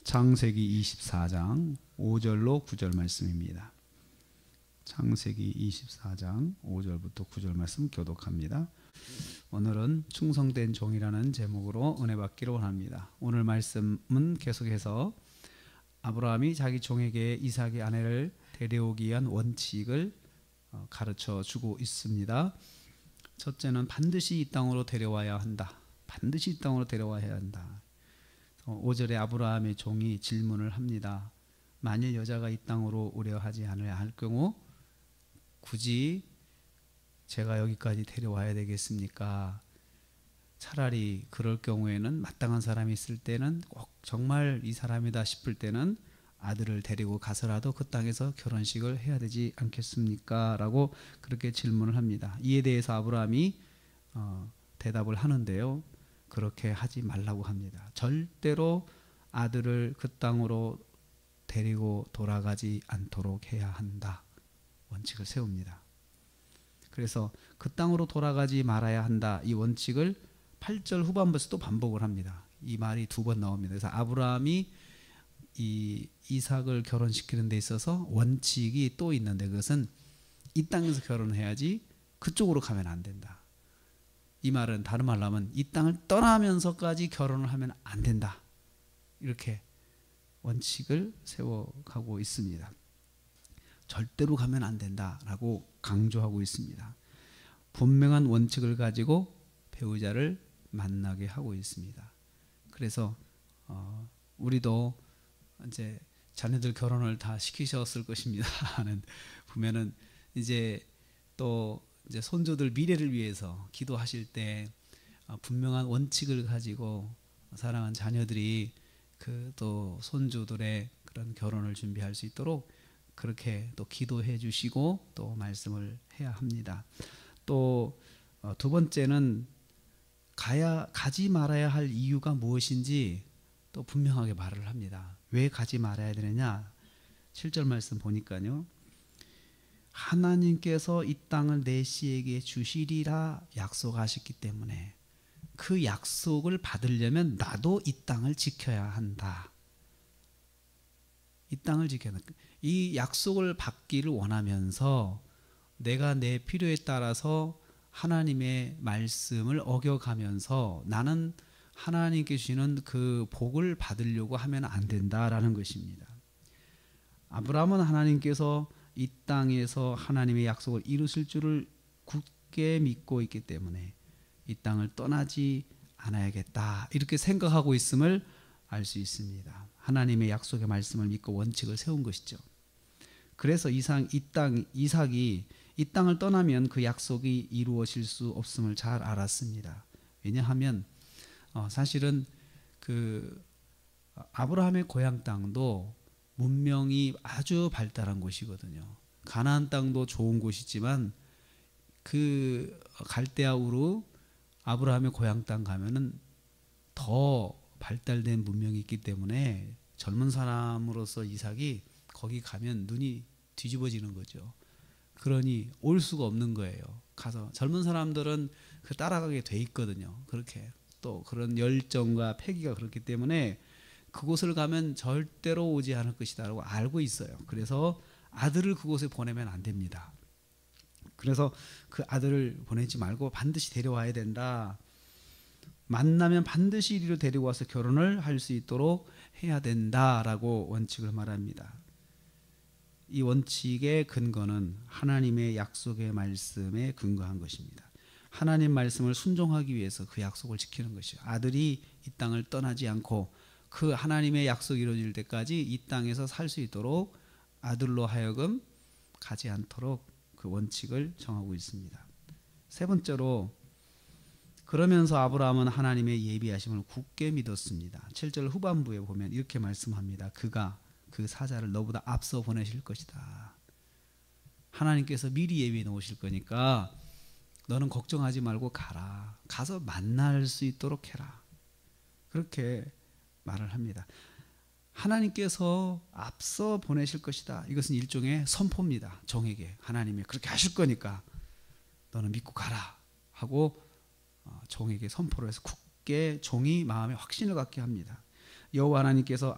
창세기 24장 5절로 9절 말씀입니다. 창세기 24장 5절부터 9절 말씀 교독합니다. 오늘은 충성된 종이라는 제목으로 은혜 받기를 원합니다. 오늘 말씀은 계속해서 아브라함이 자기 종에게 이삭의 아내를 데려오기 위한 원칙을 가르쳐 주고 있습니다. 첫째는 반드시 이 땅으로 데려와야 한다. 반드시 이 땅으로 데려와야 한다. 5절에 아브라함의 종이 질문을 합니다. 만일 여자가 이 땅으로 오려 하지 않아야 할 경우 굳이 제가 여기까지 데려와야 되겠습니까? 차라리 그럴 경우에는 마땅한 사람이 있을 때는 꼭 정말 이 사람이다 싶을 때는 아들을 데리고 가서라도 그 땅에서 결혼식을 해야 되지 않겠습니까? 라고 그렇게 질문을 합니다. 이에 대해서 아브라함이 대답을 하는데요, 그렇게 하지 말라고 합니다. 절대로 아들을 그 땅으로 데리고 돌아가지 않도록 해야 한다. 원칙을 세웁니다. 그래서 그 땅으로 돌아가지 말아야 한다. 이 원칙을 8절 후반부에서 또 반복을 합니다. 이 말이 두 번 나옵니다. 그래서 아브라함이 이 이삭을 결혼시키는 데 있어서 원칙이 또 있는데, 그것은 이 땅에서 결혼해야지 그쪽으로 가면 안 된다. 이 말은 다른 말로 하면 이 땅을 떠나면서까지 결혼을 하면 안 된다. 이렇게 원칙을 세워가고 있습니다. 절대로 가면 안 된다라고 강조하고 있습니다. 분명한 원칙을 가지고 배우자를 만나게 하고 있습니다. 그래서 우리도 이제 자녀들 결혼을 다 시키셨을 것입니다. 보면은 이제 또 이제 손주들 미래를 위해서 기도하실 때 분명한 원칙을 가지고 사랑하는 자녀들이 그 또 손주들의 그런 결혼을 준비할 수 있도록 그렇게 또 기도해 주시고 또 말씀을 해야 합니다. 또 두 번째는 가지 말아야 할 이유가 무엇인지 또 분명하게 말을 합니다. 왜 가지 말아야 되느냐? 7절 말씀 보니까요, 하나님께서 이 땅을 내 씨에게 주시리라 약속하셨기 때문에 그 약속을 받으려면 나도 이 땅을 지켜야 한다. 이 땅을 지켜야 한다. 이 약속을 받기를 원하면서 내가 내 필요에 따라서 하나님의 말씀을 어겨가면서 나는 하나님께 주시는 그 복을 받으려고 하면 안 된다라는 것입니다. 아브라함은 하나님께서 이 땅에서 하나님의 약속을 이루실 줄을 굳게 믿고 있기 때문에 이 땅을 떠나지 않아야겠다, 이렇게 생각하고 있음을 알 수 있습니다. 하나님의 약속의 말씀을 믿고 원칙을 세운 것이죠. 그래서 이삭이 이 땅을 떠나면 그 약속이 이루어질 수 없음을 잘 알았습니다. 왜냐하면 사실은 그 아브라함의 고향 땅도 문명이 아주 발달한 곳이거든요. 가나안 땅도 좋은 곳이지만 그 갈대아 우르 아브라함의 고향 땅 가면은 더 발달된 문명이 있기 때문에 젊은 사람으로서 이삭이 거기 가면 눈이 뒤집어지는 거죠. 그러니 올 수가 없는 거예요. 가서 젊은 사람들은 그 따라가게 돼 있거든요. 그렇게 또 그런 열정과 패기가 그렇기 때문에 그곳을 가면 절대로 오지 않을 것이다라고 알고 있어요. 그래서 아들을 그곳에 보내면 안 됩니다. 그래서 그 아들을 보내지 말고 반드시 데려와야 된다. 만나면 반드시 이리로 데리고 와서 결혼을 할 수 있도록 해야 된다라고 원칙을 말합니다. 이 원칙의 근거는 하나님의 약속의 말씀에 근거한 것입니다. 하나님 말씀을 순종하기 위해서 그 약속을 지키는 것이요, 아들이 이 땅을 떠나지 않고 그 하나님의 약속이 이루어질 때까지 이 땅에서 살 수 있도록 아들로 하여금 가지 않도록 그 원칙을 정하고 있습니다. 세 번째로, 그러면서 아브라함은 하나님의 예비하심을 굳게 믿었습니다. 7절 후반부에 보면 이렇게 말씀합니다. 그가 그 사자를 너보다 앞서 보내실 것이다. 하나님께서 미리 예비해 놓으실 거니까 너는 걱정하지 말고 가라. 가서 만날 수 있도록 해라. 그렇게 말을 합니다. 하나님께서 앞서 보내실 것이다. 이것은 일종의 선포입니다. 종에게 하나님이 그렇게 하실 거니까 너는 믿고 가라 하고 종에게 선포를 해서 굳게 종이 마음에 확신을 갖게 합니다. 여호와 하나님께서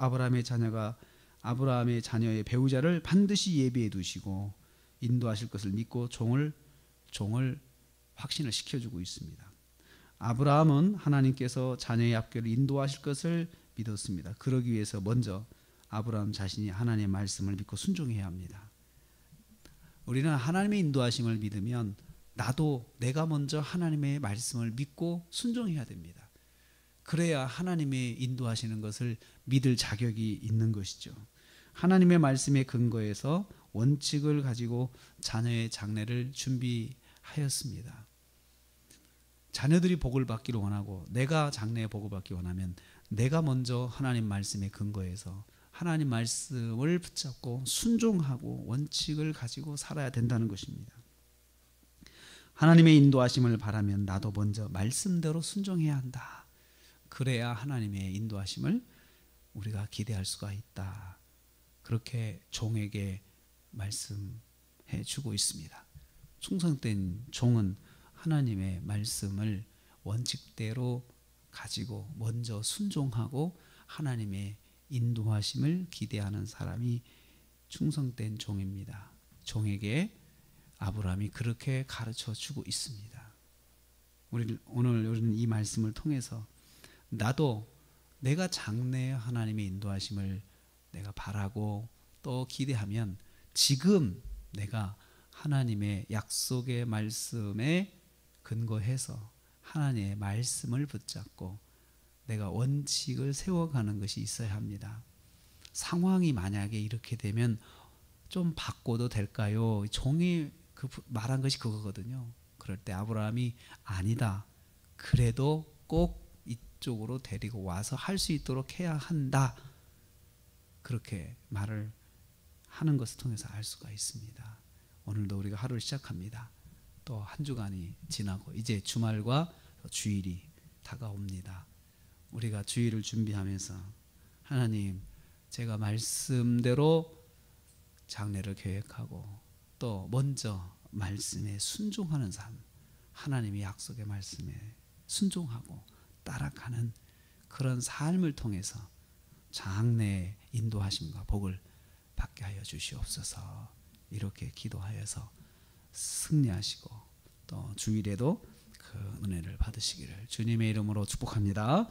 아브라함의 자녀의 배우자를 반드시 예비해 두시고 인도하실 것을 믿고 종을 확신을 시켜주고 있습니다. 아브라함은 하나님께서 자녀의 앞길을 인도하실 것을 믿었습니다. 그러기 위해서 먼저 아브라함 자신이 하나님의 말씀을 믿고 순종해야 합니다. 우리는 하나님의 인도하심을 믿으면 나도 내가 먼저 하나님의 말씀을 믿고 순종해야 됩니다. 그래야 하나님의 인도하시는 것을 믿을 자격이 있는 것이죠. 하나님의 말씀에 근거해서 원칙을 가지고 자녀의 장래를 준비하였습니다. 자녀들이 복을 받기를 원하고 내가 장래에 복을 받기 원하면 내가 먼저 하나님 말씀에 근거해서 하나님 말씀을 붙잡고 순종하고 원칙을 가지고 살아야 된다는 것입니다. 하나님의 인도하심을 바라면 나도 먼저 말씀대로 순종해야 한다. 그래야 하나님의 인도하심을 우리가 기대할 수가 있다. 그렇게 종에게 말씀해 주고 있습니다. 충성된 종은 하나님의 말씀을 원칙대로 가지고 먼저 순종하고 하나님의 인도하심을 기대하는 사람이 충성된 종입니다. 종에게 아브라함이 그렇게 가르쳐 주고 있습니다. 오늘 우리는 이 말씀을 통해서 나도 내가 장래에 하나님의 인도하심을 내가 바라고 또 기대하면 지금 내가 하나님의 약속의 말씀에 근거해서 하나님의 말씀을 붙잡고 내가 원칙을 세워가는 것이 있어야 합니다. 상황이 만약에 이렇게 되면 좀 바꿔도 될까요? 종이 말한 것이 그거거든요. 그럴 때 아브라함이 아니다. 그래도 꼭 이쪽으로 데리고 와서 할 수 있도록 해야 한다. 그렇게 말을 하는 것을 통해서 알 수가 있습니다. 오늘도 우리가 하루를 시작합니다. 또 한 주간이 지나고 이제 주말과 주일이 다가옵니다. 우리가 주일을 준비하면서 하나님, 제가 말씀대로 장래를 계획하고 또 먼저 말씀에 순종하는 삶, 하나님의 약속의 말씀에 순종하고 따라가는 그런 삶을 통해서 장래의 인도하심과 복을 받게 하여 주시옵소서. 이렇게 기도하여서 승리하시고 또 주일에도 그 은혜를 받으시기를 주님의 이름으로 축복합니다.